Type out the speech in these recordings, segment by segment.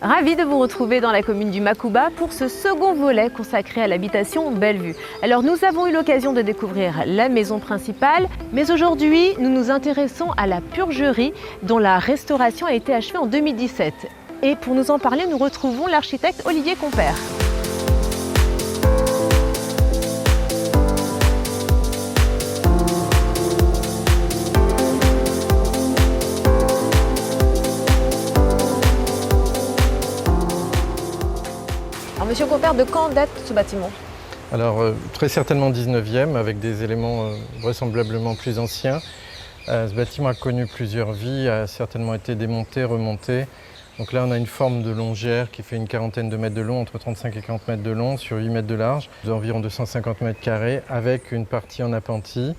Ravi de vous retrouver dans la commune du Makouba pour ce second volet consacré à l'habitation Bellevue. Alors nous avons eu l'occasion de découvrir la maison principale, mais aujourd'hui nous nous intéressons à la purgerie dont la restauration a été achevée en 2017. Et pour nous en parler, nous retrouvons l'architecte Olivier Compère. Alors, Monsieur Compère, de quand date ce bâtiment? Alors très certainement 19e avec des éléments vraisemblablement plus anciens. Ce bâtiment a connu plusieurs vies, a certainement été démonté, remonté. Donc là on a une forme de longère qui fait une quarantaine de mètres de long, entre 35 et 40 mètres de long sur 8 mètres de large, d'environ 250 mètres carrés avec une partie en appentis.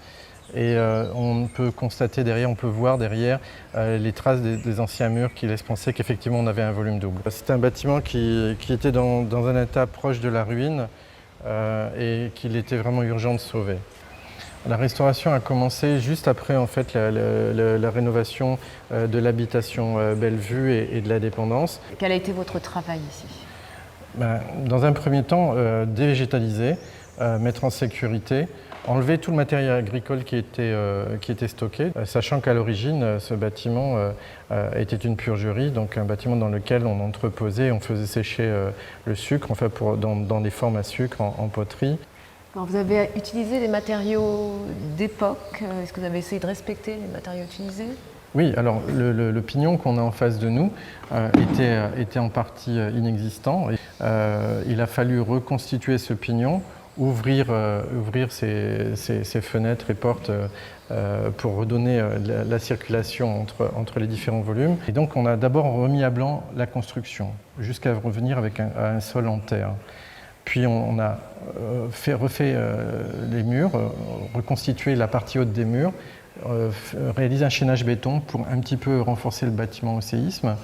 Et on peut constater derrière, on peut voir derrière les traces des anciens murs qui laissent penser qu'effectivement on avait un volume double. C'est un bâtiment qui était dans un état proche de la ruine et qu'il était vraiment urgent de sauver. La restauration a commencé juste après en fait, la rénovation de l'habitation Bellevue et de la dépendance. Quel a été votre travail ici? Dans un premier temps, dévégétaliser, mettre en sécurité, enlever tout le matériel agricole qui était stocké, sachant qu'à l'origine, ce bâtiment était une purgerie, donc un bâtiment dans lequel on entreposait, on faisait sécher le sucre, enfin dans des formes à sucre en poterie. Alors vous avez utilisé des matériaux d'époque. Est-ce que vous avez essayé de respecter les matériaux utilisés? Oui, alors le pignon qu'on a en face de nous était en partie inexistant. Il a fallu reconstituer ce pignon, ouvrir ses fenêtres et portes pour redonner la circulation entre les différents volumes. Et donc on a d'abord remis à blanc la construction, jusqu'à revenir avec un sol en terre. Puis on a refait les murs, reconstitué la partie haute des murs, réalisé un chaînage béton pour un petit peu renforcer le bâtiment au séisme.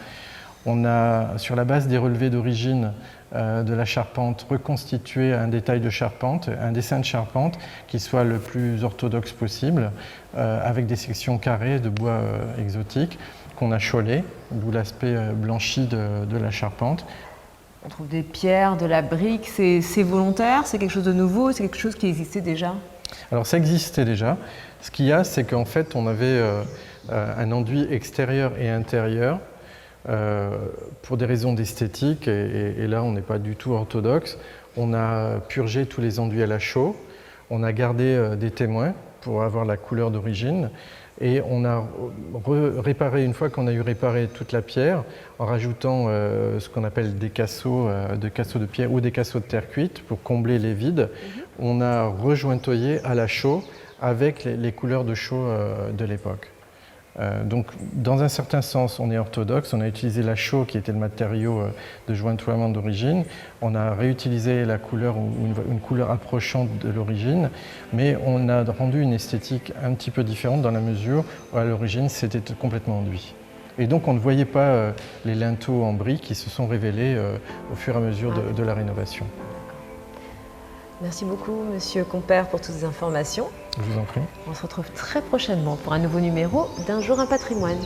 On a, sur la base des relevés d'origine de la charpente, reconstitué un détail de charpente, un dessin de charpente qui soit le plus orthodoxe possible, avec des sections carrées de bois exotique qu'on a chaulé, d'où l'aspect blanchi de la charpente. On trouve des pierres, de la brique, c'est volontaire, c'est quelque chose de nouveau, c'est quelque chose qui existait déjà? Alors ça existait déjà. Ce qu'il y a, c'est qu'en fait on avait un enduit extérieur et intérieur pour des raisons d'esthétique, et là on n'est pas du tout orthodoxe. On a purgé tous les enduits à la chaux, on a gardé des témoins pour avoir la couleur d'origine, et on a réparé, une fois qu'on a eu réparé toute la pierre, en rajoutant ce qu'on appelle des casseaux de pierre ou des casseaux de terre cuite pour combler les vides. On a rejointoyé à la chaux avec les couleurs de chaux de l'époque. Donc, dans un certain sens, on est orthodoxe. On a utilisé la chaux qui était le matériau de jointoiement d'origine. On a réutilisé la couleur ou une couleur approchante de l'origine, mais on a rendu une esthétique un petit peu différente dans la mesure où à l'origine c'était complètement enduit. Et donc on ne voyait pas les linteaux en briques qui se sont révélés au fur et à mesure de la rénovation. Merci beaucoup, Monsieur Compère, pour toutes ces informations. Je vous en prie. On se retrouve très prochainement pour un nouveau numéro d'Un jour un patrimoine.